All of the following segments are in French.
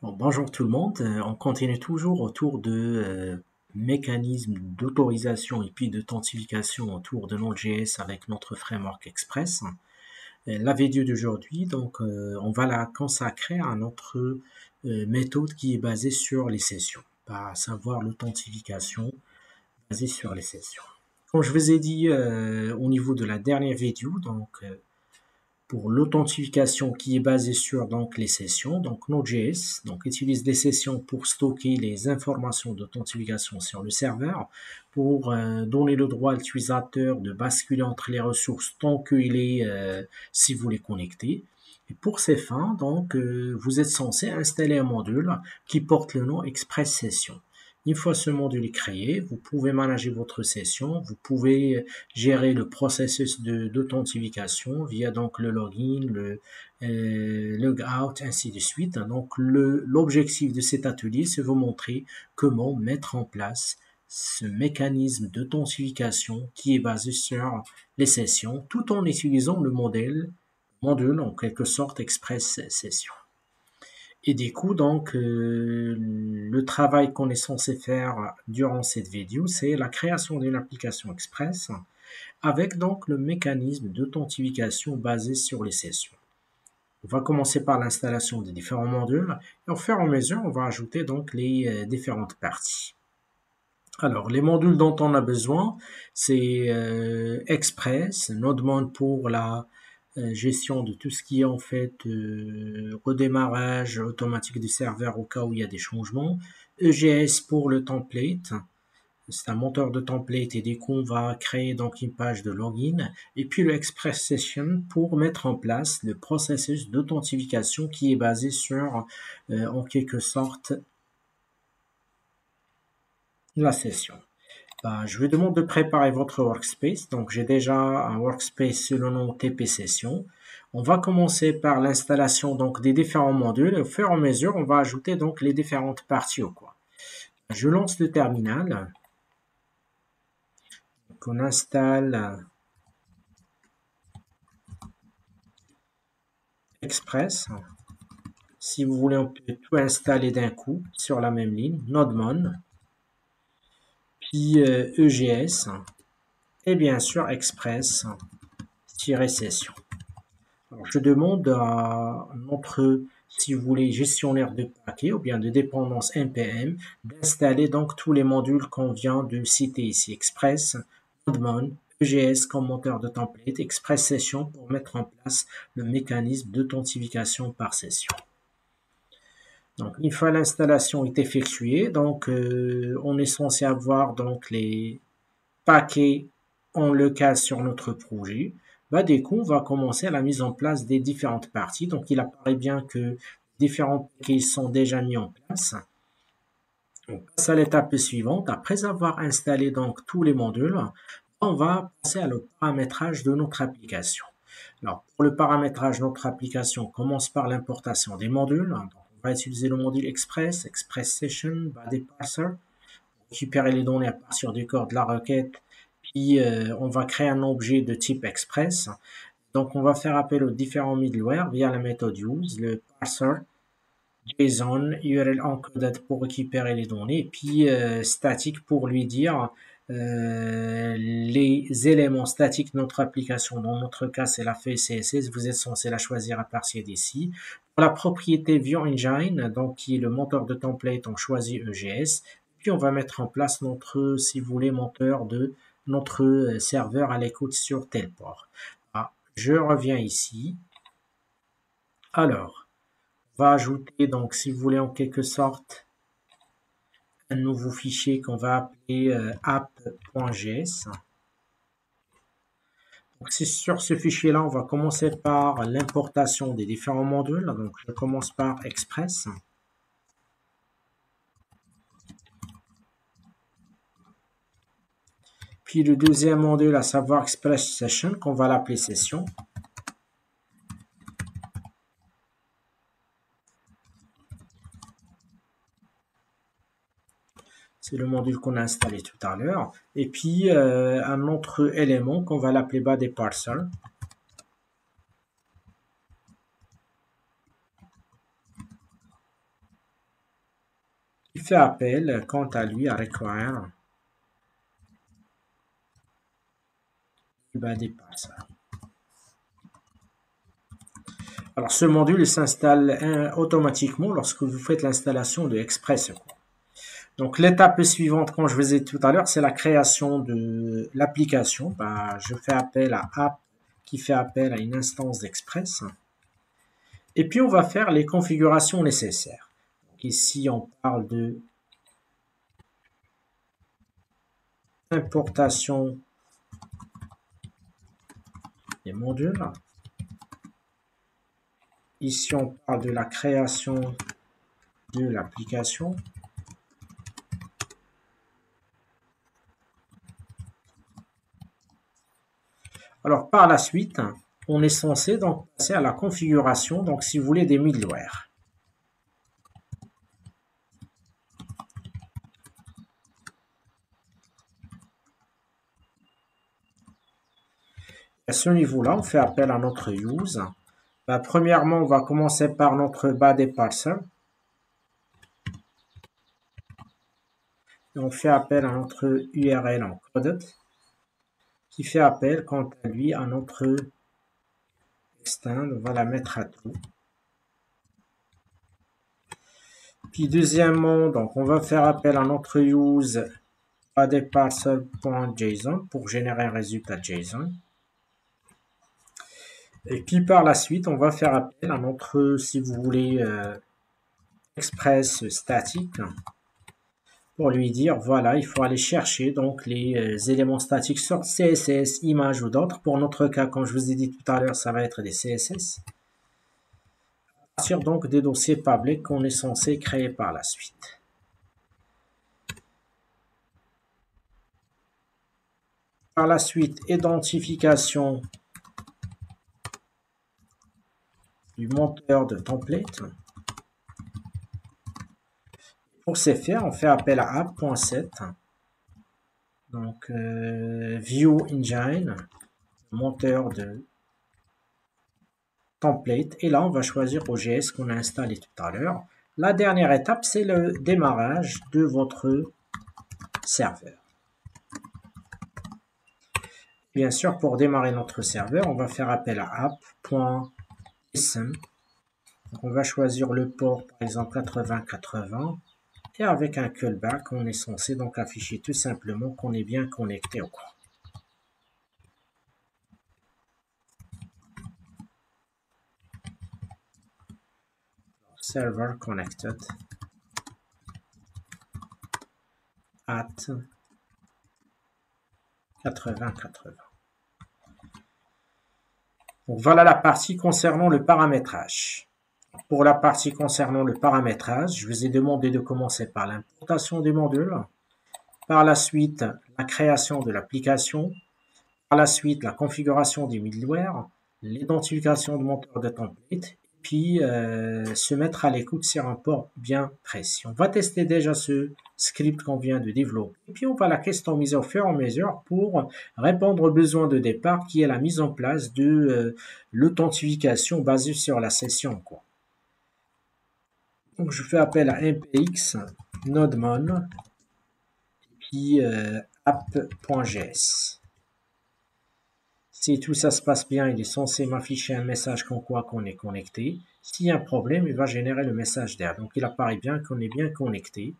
Bon, bonjour tout le monde. On continue toujours autour de mécanismes d'autorisation et puis d'authentification autour de Node.js avec notre framework Express. La vidéo d'aujourd'hui, on va la consacrer à notre méthode qui est basée sur les sessions, à savoir l'authentification basée sur les sessions. Comme je vous ai dit au niveau de la dernière vidéo, pour l'authentification qui est basée sur les sessions, donc Node.js utilise les sessions pour stocker les informations d'authentification sur le serveur, pour donner le droit à l'utilisateur de basculer entre les ressources tant qu'il est, si vous les connectez. Et pour ces fins, vous êtes censé installer un module qui porte le nom Express Session. Une fois ce module est créé, vous pouvez manager votre session, vous pouvez gérer le processus d'authentification via le login, le logout, ainsi de suite. Donc l'objectif de cet atelier, c'est vous montrer comment mettre en place ce mécanisme d'authentification qui est basé sur les sessions, tout en utilisant le module en quelque sorte Express Session. Et du coup, le travail qu'on est censé faire durant cette vidéo, c'est la création d'une application Express avec le mécanisme d'authentification basé sur les sessions. On va commencer par l'installation des différents modules et au fur et à mesure, on va ajouter les différentes parties. Alors, les modules dont on a besoin, c'est Express, Nodemon pour la gestion de tout ce qui est en fait redémarrage automatique du serveur au cas où il y a des changements, EGS pour le template, c'est un moteur de template et du coup on va créer une page de login et puis le Express Session pour mettre en place le processus d'authentification qui est basé sur en quelque sorte la session. Je vous demande de préparer votre workspace. Donc j'ai déjà un workspace sous le nom TP Session. On va commencer par l'installation des différents modules et au fur et à mesure on va ajouter les différentes parties au quoi. Je lance le terminal. On installe Express. Si vous voulez, on peut tout installer d'un coup sur la même ligne. Nodemon, puis EGS, et bien sûr Express-session. Je demande à notre, si vous voulez, gestionnaire de paquets ou bien de dépendance NPM d'installer tous les modules qu'on vient de citer ici. Express, Nodemon, EGS comme moteur de template, Express Session pour mettre en place le mécanisme d'authentification par session. Donc, une fois l'installation est effectuée, on est censé avoir les paquets en local sur notre projet. Du coup, on va commencer la mise en place des différentes parties. Donc, il apparaît bien que différents paquets sont déjà mis en place. On passe à l'étape suivante. Après avoir installé tous les modules, on va passer à le paramétrage de notre application. Alors, pour le paramétrage de notre application, on commence par l'importation des modules. Donc, on va utiliser le module Express, Express Session, Body Parser, pour récupérer les données à partir du corps de la requête. Puis, on va créer un objet de type Express. Donc, on va faire appel aux différents middleware via la méthode use, le parser, JSON, URL encoded pour récupérer les données, et puis statique pour lui dire les éléments statiques de notre application. Dans notre cas, c'est la feuille CSS. Vous êtes censé la choisir à partir d'ici. Pour la propriété ViewEngine, qui est le moteur de template, on choisit EGS. Puis on va mettre en place notre, si vous voulez, moteur de notre serveur à l'écoute sur tel port. Je reviens ici. Alors, on va ajouter, si vous voulez, en quelque sorte, un nouveau fichier qu'on va appeler app.js. Donc, c'est sur ce fichier-là, on va commencer par l'importation des différents modules. Donc, je commence par Express. Puis le deuxième module, à savoir Express Session, qu'on va l'appeler Session. C'est le module qu'on a installé tout à l'heure. Et puis, un autre élément qu'on va l'appeler Body Parser. C'est fait appel, quant à lui, à require body parser. Alors, ce module s'installe automatiquement lorsque vous faites l'installation de Express. Donc, l'étape suivante, comme je vous ai dit tout à l'heure, c'est la création de l'application. Je fais appel à app qui fait appel à une instance d'Express. Et puis, on va faire les configurations nécessaires. Donc, ici, on parle de importation des modules. Ici, on parle de la création de l'application. Alors, par la suite, on est censé donc passer à la configuration, donc si vous voulez, des middleware. À ce niveau-là, on fait appel à notre use. Premièrement, on va commencer par notre body parser. On fait appel à notre URL encoded, qui fait appel, quant à lui, à notre extend. On va la mettre à true. Puis deuxièmement, donc on va faire appel à notre use bodyparser.json pour générer un résultat JSON. Et puis par la suite, on va faire appel à notre, si vous voulez, express statique pour lui dire, voilà, il faut aller chercher donc les éléments statiques sur CSS, images ou d'autres. Pour notre cas, comme je vous ai dit tout à l'heure, ça va être des CSS. À partir donc des dossiers publics qu'on est censé créer par la suite. Par la suite, identification du monteur de template. Pour ce faire, on fait appel à app.set. Donc, view engine, monteur de template. Et là, on va choisir OGS qu'on a installé tout à l'heure. La dernière étape, c'est le démarrage de votre serveur. Bien sûr, pour démarrer notre serveur, on va faire appel à app.listen. On va choisir le port, par exemple 8080. Et avec un callback, on est censé donc afficher tout simplement qu'on est bien connecté au cours. Server connected at 8080. Donc voilà la partie concernant le paramétrage. Pour la partie concernant le paramétrage, je vous ai demandé de commencer par l'importation des modules, par la suite la création de l'application, par la suite la configuration du middleware, l'identification du moteur de template, puis se mettre à l'écoute sur un port bien précis. On va tester déjà ce script qu'on vient de développer, et puis on va la customiser au fur et à mesure pour répondre aux besoins de départ qui est la mise en place de l'authentification basée sur la session. Donc je fais appel à npx nodemon puis app.js. Si tout ça se passe bien, il est censé m'afficher un message comme quoi qu'on est connecté. S'il y a un problème, il va générer le message d'air. Donc il apparaît bien qu'on est bien connecté.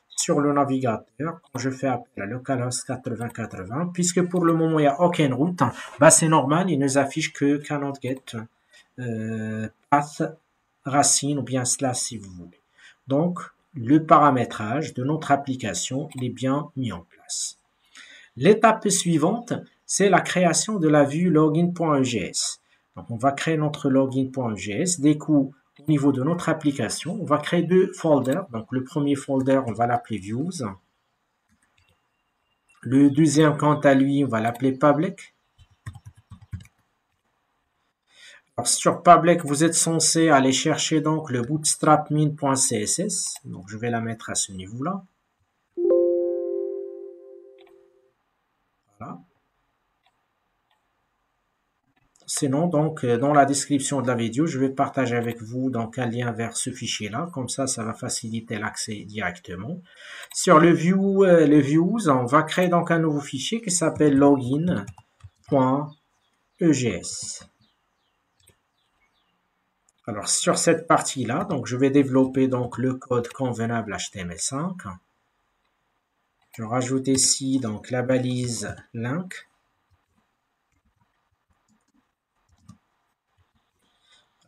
Sur le navigateur, quand je fais appel à localhost 8080, puisque pour le moment il n'y a aucune route, c'est normal, il nous affiche que cannot get path racine ou bien slash si vous voulez. Donc, le paramétrage de notre application, il est bien mis en place. L'étape suivante, c'est la création de la vue login.egs. Donc, on va créer notre login.egs. Des coups, au niveau de notre application, on va créer deux folders. Donc, le premier folder, on va l'appeler views. Le deuxième, quant à lui, on va l'appeler public. Alors, sur public, vous êtes censé aller chercher donc le bootstrap.min.css. Donc, je vais la mettre à ce niveau-là. Voilà. Sinon, donc, dans la description de la vidéo, je vais partager avec vous donc un lien vers ce fichier-là. Comme ça va faciliter l'accès directement. Sur le views, on va créer donc un nouveau fichier qui s'appelle login.egs. Alors, sur cette partie-là, donc, je vais développer donc le code convenable HTML5. Je rajoute ici donc la balise link.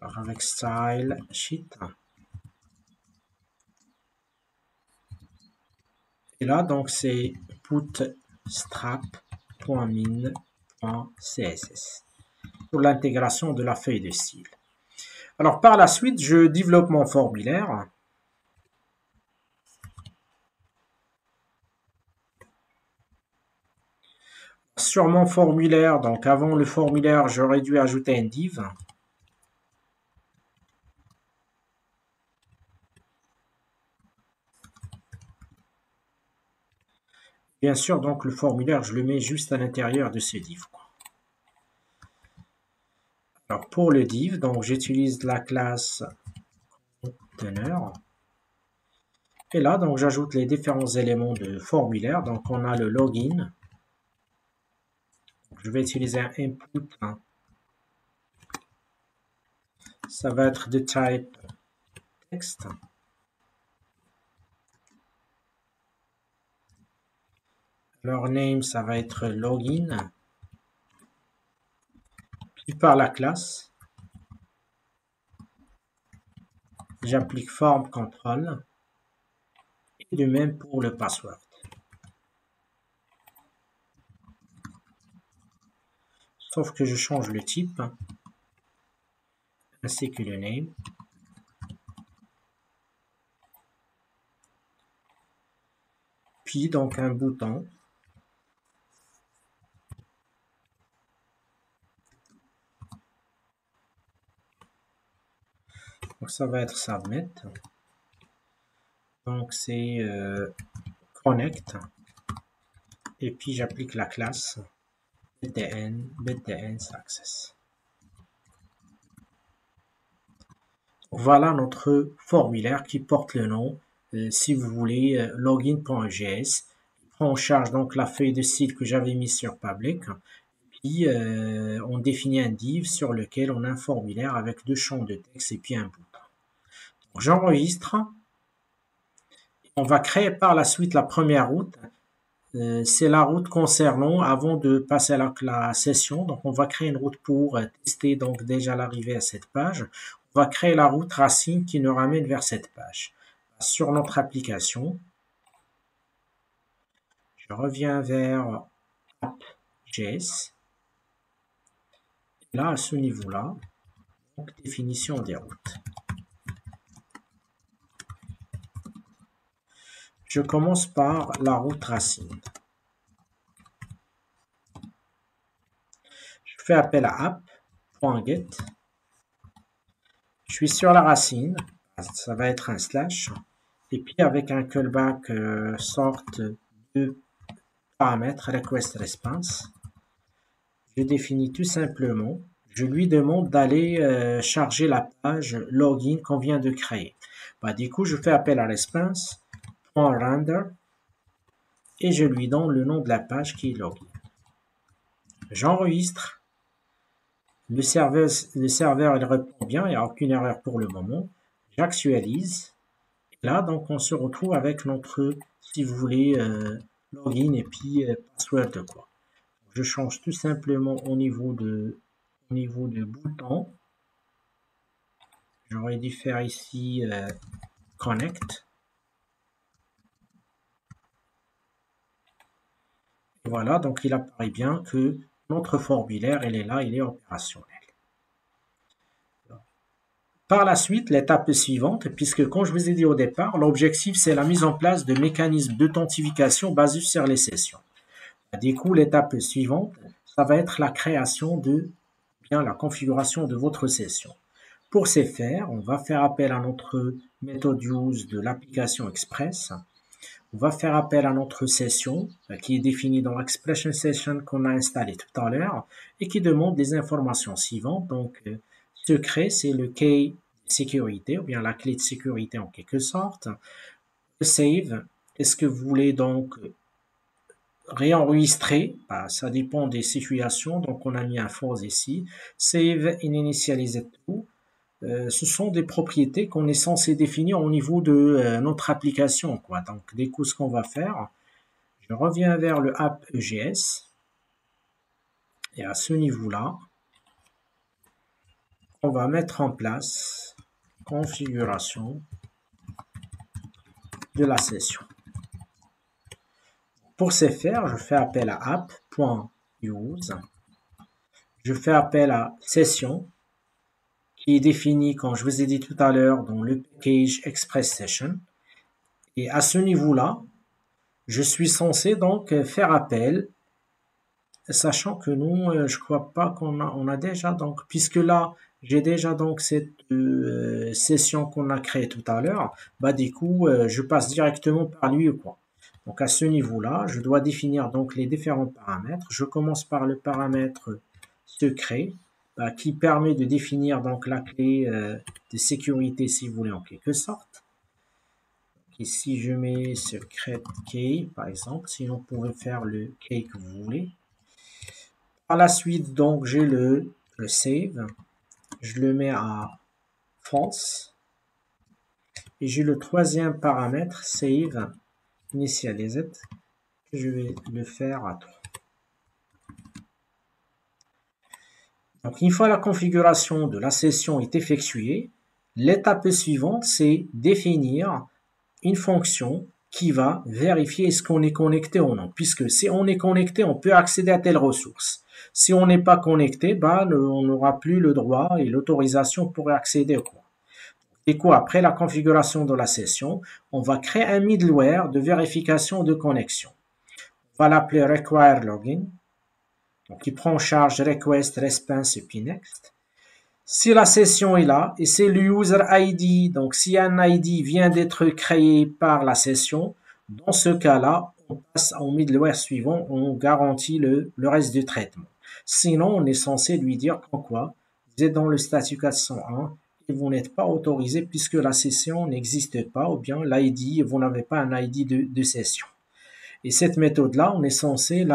Alors, avec style sheet. Et là, donc, c'est bootstrap.min.css pour l'intégration de la feuille de style. Alors, par la suite, je développe mon formulaire. Sur mon formulaire, donc avant le formulaire, j'aurais dû ajouter un div. Bien sûr, donc le formulaire, je le mets juste à l'intérieur de ce div. Alors pour le div, donc j'utilise la classe conteneur. Et là, donc j'ajoute les différents éléments de formulaire. Donc on a le login. Je vais utiliser un input. Ça va être de type text. Leur name, ça va être login. Puis par la classe, j'applique form control. Et de même pour le password. Sauf que je change le type, ainsi que le name. Puis donc un bouton. Donc ça va être submit. Donc c'est connect. Et puis j'applique la classe btn success. Voilà notre formulaire qui porte le nom, si vous voulez, login.egs. Il prend en charge donc la feuille de style que j'avais mis sur public. Puis on définit un div sur lequel on a un formulaire avec deux champs de texte et puis un bouton. J'enregistre. On va créer par la suite la première route. C'est la route concernant avant de passer à la session. Donc on va créer une route pour tester donc déjà l'arrivée à cette page. On va créer la route racine qui nous ramène vers cette page. Sur notre application, je reviens vers app.js. Là, à ce niveau-là, donc définition des routes. Je commence par la route racine. Je fais appel à app.get. Je suis sur la racine, ça va être un slash. Et puis avec un callback sorte de paramètres request response, je définis tout simplement, je lui demande d'aller charger la page login qu'on vient de créer. Du coup, je fais appel à response.render et je lui donne le nom de la page qui est login. J'enregistre. Le serveur il répond bien, il n'y a aucune erreur pour le moment. J'actualise. Là, donc, on se retrouve avec notre, si vous voulez, login et puis password quoi. Je change tout simplement au niveau de bouton. J'aurais dû faire ici connect. Voilà, donc il apparaît bien que notre formulaire, il est là, il est opérationnel. Par la suite, l'étape suivante, puisque comme je vous ai dit au départ, l'objectif c'est la mise en place de mécanismes d'authentification basés sur les sessions. Du coup, l'étape suivante, ça va être la création de la configuration de votre session. Pour ce faire, on va faire appel à notre méthode use de l'application Express. On va faire appel à notre session qui est définie dans l'expression session qu'on a installée tout à l'heure et qui demande des informations suivantes. Donc, secret, c'est le key de sécurité ou bien la clé de sécurité en quelque sorte. Le save, est-ce que vous voulez donc réenregistrer? Ça dépend des situations. Donc, on a mis un false ici. Save in initialized to. Ce sont des propriétés qu'on est censé définir au niveau de notre application, quoi. Donc, du coup, ce qu'on va faire, je reviens vers le app EGS et à ce niveau-là, on va mettre en place configuration de la session. Pour ce faire, je fais appel à app.use, je fais appel à session qui est définie, comme je vous ai dit tout à l'heure, dans le package Express Session. Et à ce niveau-là, je suis censé donc faire appel, sachant que nous, je crois pas qu'on a déjà, donc, puisque là, j'ai déjà donc cette session qu'on a créée tout à l'heure, du coup, je passe directement par lui ou quoi. Donc à ce niveau-là, je dois définir donc les différents paramètres. Je commence par le paramètre secret, qui permet de définir donc la clé de sécurité, si vous voulez, en quelque sorte. Ici, je mets secret key, par exemple, sinon vous pouvez faire le key que vous voulez. Par la suite, donc, j'ai le save. Je le mets à false. Et j'ai le troisième paramètre, save initialized. Je vais le faire à 3. Donc, une fois la configuration de la session est effectuée, l'étape suivante, c'est définir une fonction qui va vérifier est-ce qu'on est connecté ou non. Puisque si on est connecté, on peut accéder à telle ressource. Si on n'est pas connecté, on n'aura plus le droit et l'autorisation pour accéder au cours. Et quoi, après la configuration de la session, on va créer un middleware de vérification de connexion. On va l'appeler require login. Donc, il prend en charge request, response et puis next. Si la session est là, et c'est le user ID, donc si un ID vient d'être créé par la session, dans ce cas-là, on passe au middleware suivant, on garantit le reste du traitement. Sinon, on est censé lui dire quoi, vous êtes dans le statut 401 et vous n'êtes pas autorisé puisque la session n'existe pas, ou bien l'ID, vous n'avez pas un ID de session. Et cette méthode-là, on est censé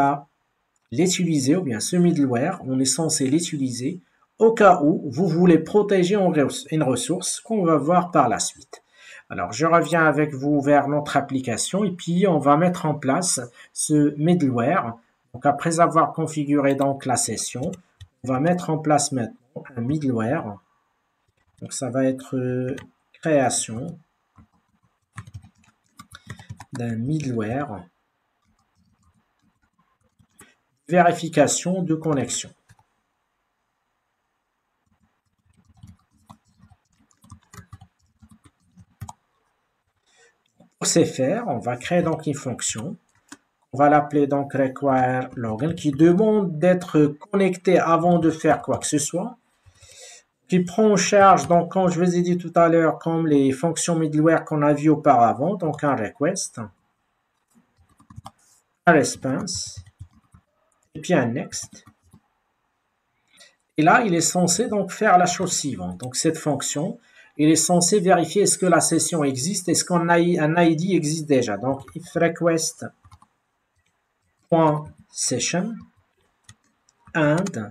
l'utiliser, ou bien ce middleware, on est censé l'utiliser au cas où vous voulez protéger une ressource qu'on va voir par la suite. Alors, je reviens avec vous vers notre application et puis on va mettre en place ce middleware. Donc, après avoir configuré donc la session, on va mettre en place maintenant un middleware. Donc, ça va être création d'un middleware vérification de connexion. Pour ce faire, on va créer donc une fonction. On va l'appeler donc require login qui demande d'être connecté avant de faire quoi que ce soit. Qui prend en charge, donc comme je vous ai dit tout à l'heure, comme les fonctions middleware qu'on a vues auparavant, donc un request, un response, et puis un next. Et là, il est censé donc faire la chose suivante. Donc cette fonction, il est censé vérifier est-ce que la session existe, est-ce qu'un ID existe déjà. Donc if request.session and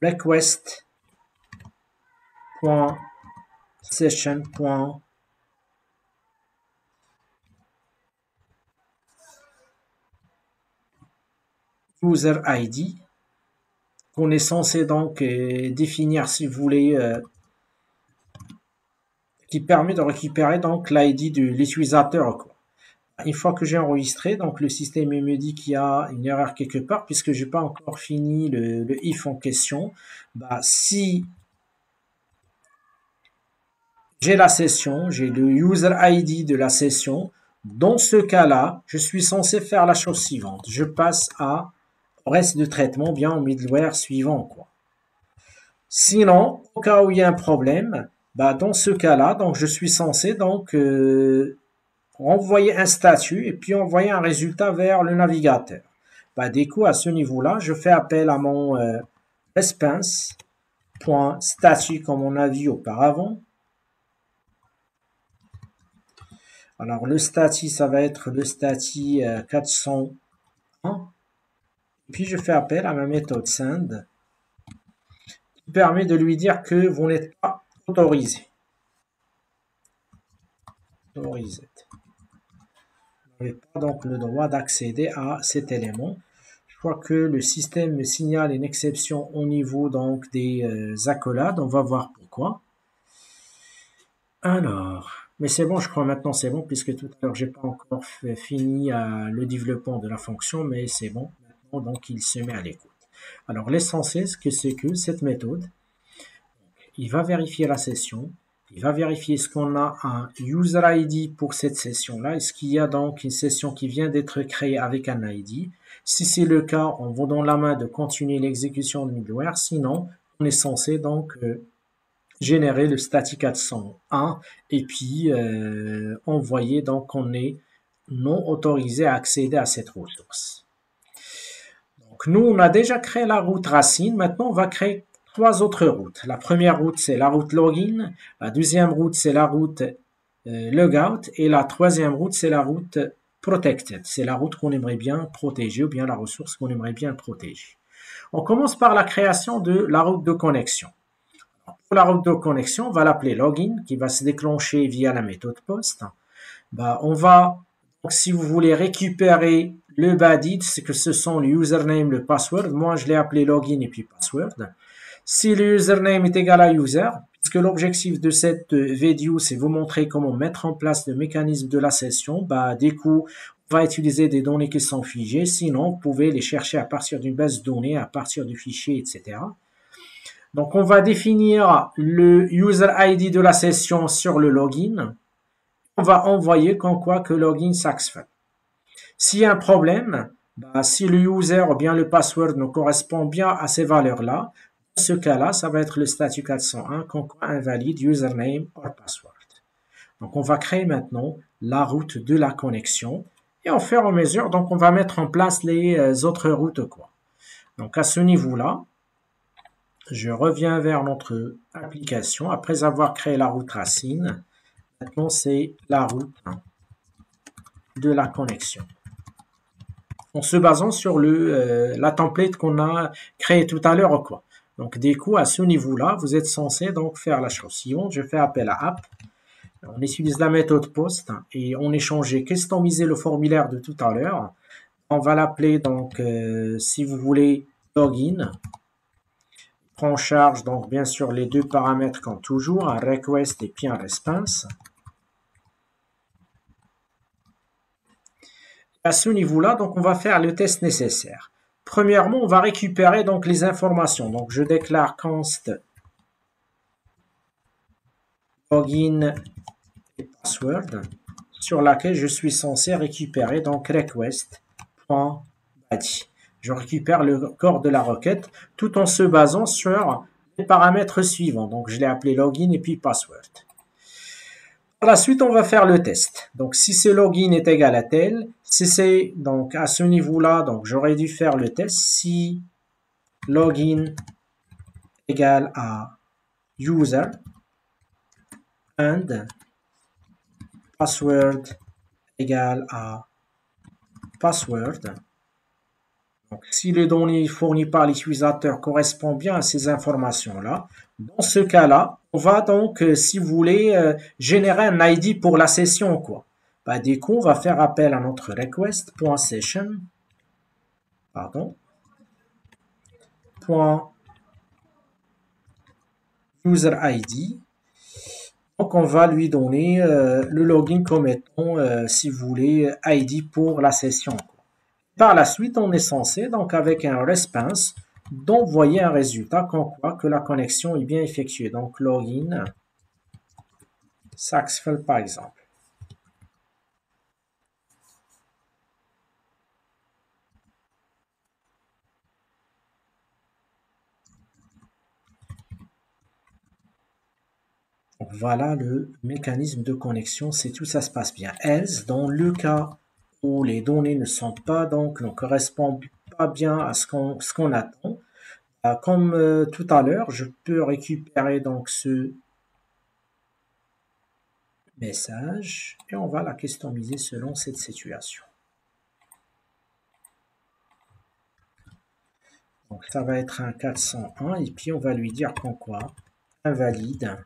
request.session.user ID qu'on est censé donc définir, si vous voulez, qui permet de récupérer donc l'ID de l'utilisateur. Une fois que j'ai enregistré, donc le système me dit qu'il y a une erreur quelque part puisque j'ai pas encore fini le if en question. Si j'ai la session, j'ai le user ID de la session, dans ce cas-là, je suis censé faire la chose suivante. Je passe au reste de traitement, bien au middleware suivant, quoi. Sinon, au cas où il y a un problème, dans ce cas-là, donc je suis censé donc envoyer un statut et puis envoyer un résultat vers le navigateur. Bah, du coup, à ce niveau-là, je fais appel à mon response.statut comme on a vu auparavant. Alors, le statut, ça va être le statut 401. Et puis, je fais appel à ma méthode send qui permet de lui dire que vous n'êtes pas autorisé. Autorisé. Vous n'avez pas donc le droit d'accéder à cet élément. Je crois que le système me signale une exception au niveau donc des accolades. On va voir pourquoi. Alors, mais c'est bon, je crois maintenant c'est bon, puisque tout à l'heure j'ai pas encore fini le développement de la fonction, mais c'est bon. Maintenant, donc il se met à l'écoute. Alors l'essentiel, c'est que cette méthode, il va vérifier la session, il va vérifier est-ce qu'on a un user ID pour cette session-là, est-ce qu'il y a donc une session qui vient d'être créée avec un ID. Si c'est le cas, on va dans la main de continuer l'exécution de middleware, sinon on est censé donc générer le static 401 et puis envoyer donc qu'on est non autorisé à accéder à cette ressource. Donc nous, on a déjà créé la route racine. Maintenant, on va créer 3 autres routes. La première route, c'est la route login. La deuxième route, c'est la route logout. Et la troisième route, c'est la route protected. C'est la route qu'on aimerait bien protéger ou bien la ressource qu'on aimerait bien protéger. On commence par la création de la route de connexion. Pour la route de connexion, on va l'appeler login, qui va se déclencher via la méthode post. Bah, on va, donc, si vous voulez récupérer le body, c'est que ce sont le username, le password. Moi, je l'ai appelé login et puis password. Si le username est égal à user, puisque l'objectif de cette vidéo, c'est vous montrer comment mettre en place le mécanisme de la session, bah, du coup, on va utiliser des données qui sont figées. Sinon, vous pouvez les chercher à partir d'une base de données, à partir du fichier, etc. Donc, on va définir le user ID de la session sur le login. On va envoyer comme quoi que login successful. S'il y a un problème, bah, si le user ou bien le password ne correspond bien à ces valeurs-là, dans ce cas-là, ça va être le statut 401, comme quoi invalide username or password. Donc, on va créer maintenant la route de la connexion et au fur et à mesure, donc, on va mettre en place les autres routes, quoi. Donc, à ce niveau-là, je reviens vers notre application après avoir créé la route racine. Maintenant, c'est la route de la connexion. En se basant sur la template qu'on a créée tout à l'heure, quoi. Donc, du coup, à ce niveau-là, vous êtes censé donc faire la chose suivante. Je fais appel à app. On utilise la méthode post et on échange customiser le formulaire de tout à l'heure. On va l'appeler donc, si vous voulez, login. Prend en charge donc bien sûr les deux paramètres comme toujours, un request et puis un response. À ce niveau-là, donc on va faire le test nécessaire. Premièrement, on va récupérer donc les informations. Donc je déclare const login et password sur laquelle je suis censé récupérer donc request.body. Je récupère le corps de la requête tout en se basant sur les paramètres suivants. Donc je l'ai appelé login et puis password. Par la suite, on va faire le test. Donc, si ce login est égal à tel, si c'est donc à ce niveau-là, donc j'aurais dû faire le test si login égal à user and password égal à password. Donc, si les données fournies par l'utilisateur correspondent bien à ces informations-là, dans ce cas-là, on va donc, si vous voulez, générer un ID pour la session, quoi. Bah, du coup, on va faire appel à notre request.session, pardon, .user ID. Donc, on va lui donner le login comme étant, si vous voulez, ID pour la session, quoi. Par la suite, on est censé, donc avec un response, d'envoyer un résultat comme quoi que la connexion est bien effectuée. Donc, login successful par exemple. Donc, Voilà le mécanisme de connexion, si tout ça se passe bien. Else, dans le cas où les données ne sont pas, donc ne correspondent pas bien à ce qu'on attend, comme tout à l'heure, je peux récupérer donc ce message et on va la customiser selon cette situation. Donc ça va être un 401 et puis on va lui dire qu'en quoi invalide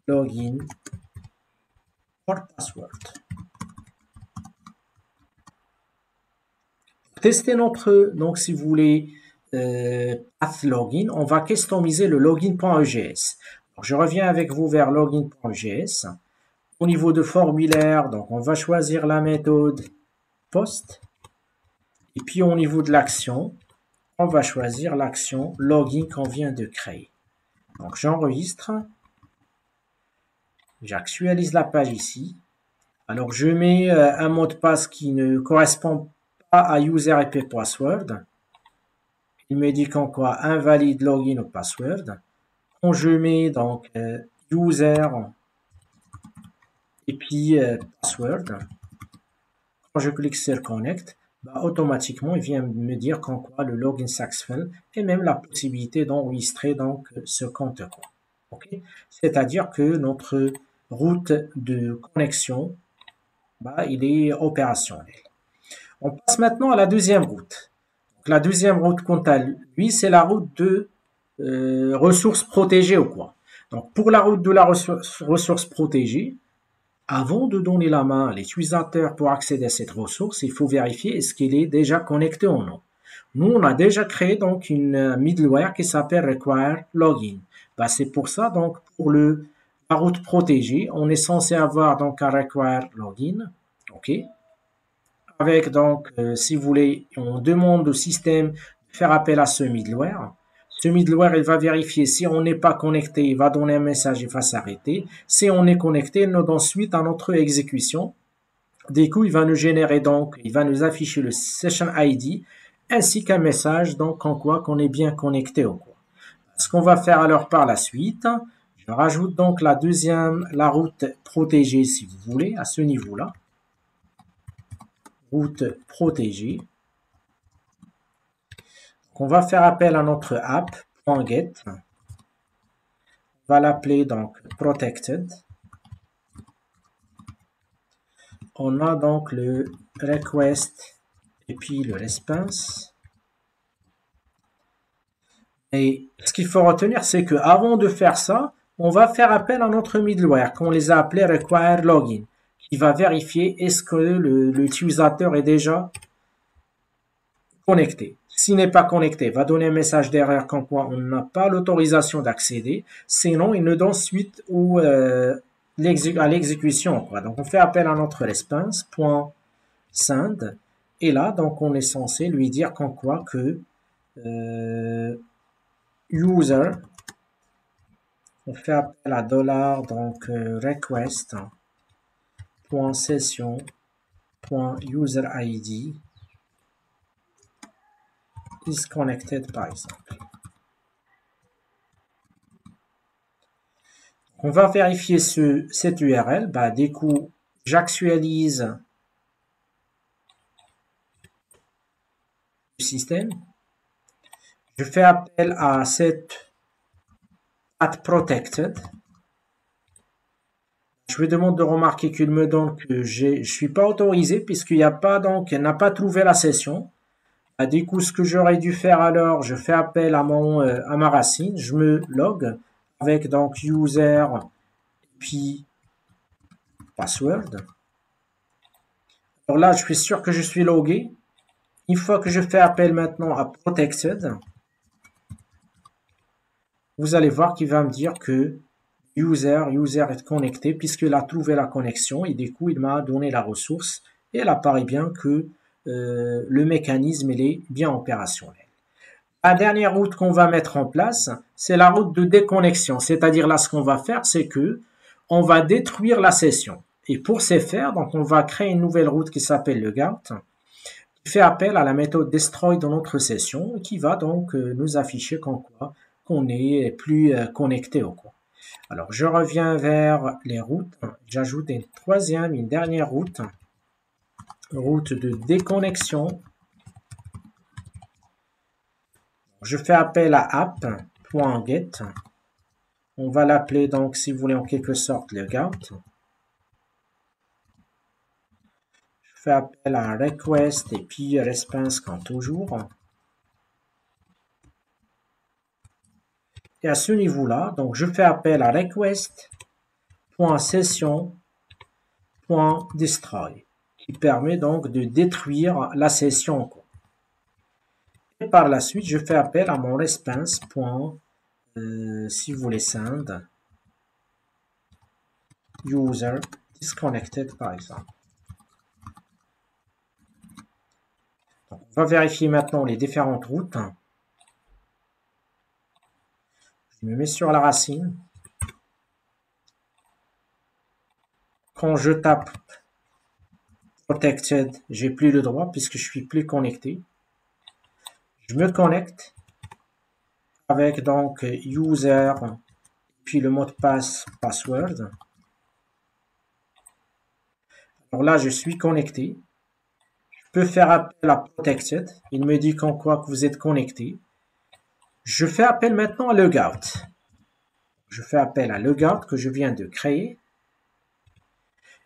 login or password. Pour tester notre, donc si vous voulez path login, on va customiser le login.egs. Je reviens avec vous vers login.egs. Au niveau de formulaire, donc on va choisir la méthode post. Et puis au niveau de l'action, on va choisir l'action login qu'on vient de créer. Donc j'enregistre. J'actualise la page ici. Alors je mets un mot de passe qui ne correspond pas à user IP password. Il me dit qu'en quoi invalide login ou password. Quand je mets donc user et puis password, quand je clique sur connect, automatiquement il vient me dire qu'en quoi le login successful et même la possibilité d'enregistrer donc ce compte. Okay? C'est-à-dire que notre route de connexion, il est opérationnel. On passe maintenant à la deuxième route. Donc, la deuxième route, quant à lui, c'est la route de ressources protégées ou quoi. Donc, pour la route de la ressource protégée, avant de donner la main à l'utilisateur pour accéder à cette ressource, il faut vérifier est-ce qu'il est déjà connecté ou non. Nous, on a déjà créé donc une middleware qui s'appelle require login. C'est pour ça, donc, pour la route protégée, on est censé avoir donc un require login. OK. Avec donc, si vous voulez, on demande au système de faire appel à ce middleware. Ce middleware, il va vérifier si on n'est pas connecté, il va donner un message, il va s'arrêter. Si on est connecté, il nous donne suite à notre exécution. Du coup, il va nous générer donc, il va nous afficher le session ID ainsi qu'un message donc en quoi qu'on est bien connecté au quoi. Ce qu'on va faire alors par la suite, je rajoute donc la route protégée si vous voulez à ce niveau-là. Route protégée. On va faire appel à notre app.get. On va l'appeler donc protected. On a donc le request et puis le response. Et ce qu'il faut retenir, c'est que avant de faire ça, on va faire appel à notre middleware qu'on les a appelés require login, qui va vérifier est-ce que l'utilisateur est déjà connecté. S'il n'est pas connecté, il va donner un message d'erreur comme quoi on n'a pas l'autorisation d'accéder. Sinon, il nous donne suite à l'exécution. Donc, on fait appel à notre response.send. Et là, donc, on est censé lui dire qu'en quoi que user, on fait appel à donc request.session.userid is connected par exemple. On va vérifier cette URL. Du coup, j'actualise le système. Je fais appel à cette @protected. Je lui demande de remarquer qu'il me donne que je suis pas autorisé puisqu'il n'y a pas donc, elle n'a pas trouvé la session. Du coup, ce que j'aurais dû faire alors, je fais appel à ma racine, je me log avec donc user puis password. Alors là, je suis sûr que je suis logué. Une fois que je fais appel maintenant à protected, vous allez voir qu'il va me dire que user est connecté puisqu'il a trouvé la connexion et du coup, il m'a donné la ressource et il apparaît bien que le mécanisme il est bien opérationnel. La dernière route qu'on va mettre en place, c'est la route de déconnexion. C'est-à-dire là, ce qu'on va faire, c'est que on va détruire la session. Et pour ce faire, donc on va créer une nouvelle route qui s'appelle le logout, qui fait appel à la méthode destroy dans notre session, qui va donc nous afficher qu'on n'est plus connecté au quoi. Alors, je reviens vers les routes. J'ajoute une dernière route. Route de déconnexion. Je fais appel à app.get. On va l'appeler donc, si vous voulez, en quelque sorte, le logout. Je fais appel à request et puis response comme toujours. Et à ce niveau-là, donc je fais appel à request.session.destroy qui permet donc de détruire la session. Et par la suite, je fais appel à mon response. Si vous voulez send user disconnected par exemple. Donc, on va vérifier maintenant les différentes routes. Je me mets sur la racine. Quand je tape protected, j'ai plus le droit puisque je suis plus connecté. Je me connecte avec donc user puis le mot de passe password. Alors là, je suis connecté. Je peux faire appel à protected. Il me dit qu'en quoi que vous êtes connecté. Je fais appel maintenant à logout. Je fais appel à logout que je viens de créer.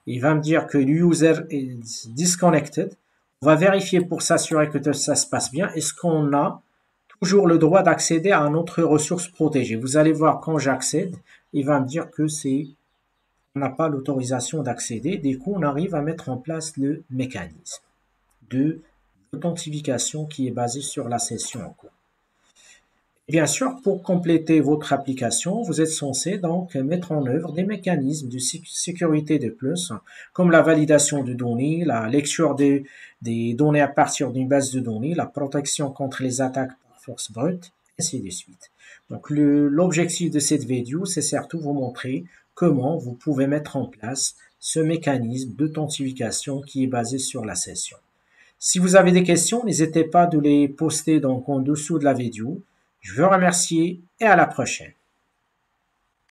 Il va me dire que l'user est disconnected. On va vérifier pour s'assurer que ça se passe bien. Est-ce qu'on a toujours le droit d'accéder à notre ressource protégée? Vous allez voir quand j'accède, il va me dire que on n'a pas l'autorisation d'accéder. Du coup, on arrive à mettre en place le mécanisme de l'authentification qui est basé sur la session en cours. Bien sûr, pour compléter votre application, vous êtes censé donc mettre en œuvre des mécanismes de sécurité de plus, comme la validation de données, la lecture des données à partir d'une base de données, la protection contre les attaques par force brute, ainsi de suite. Donc, l'objectif de cette vidéo, c'est surtout vous montrer comment vous pouvez mettre en place ce mécanisme d'authentification qui est basé sur la session. Si vous avez des questions, n'hésitez pas de les poster donc en dessous de la vidéo. Je vous remercie et à la prochaine.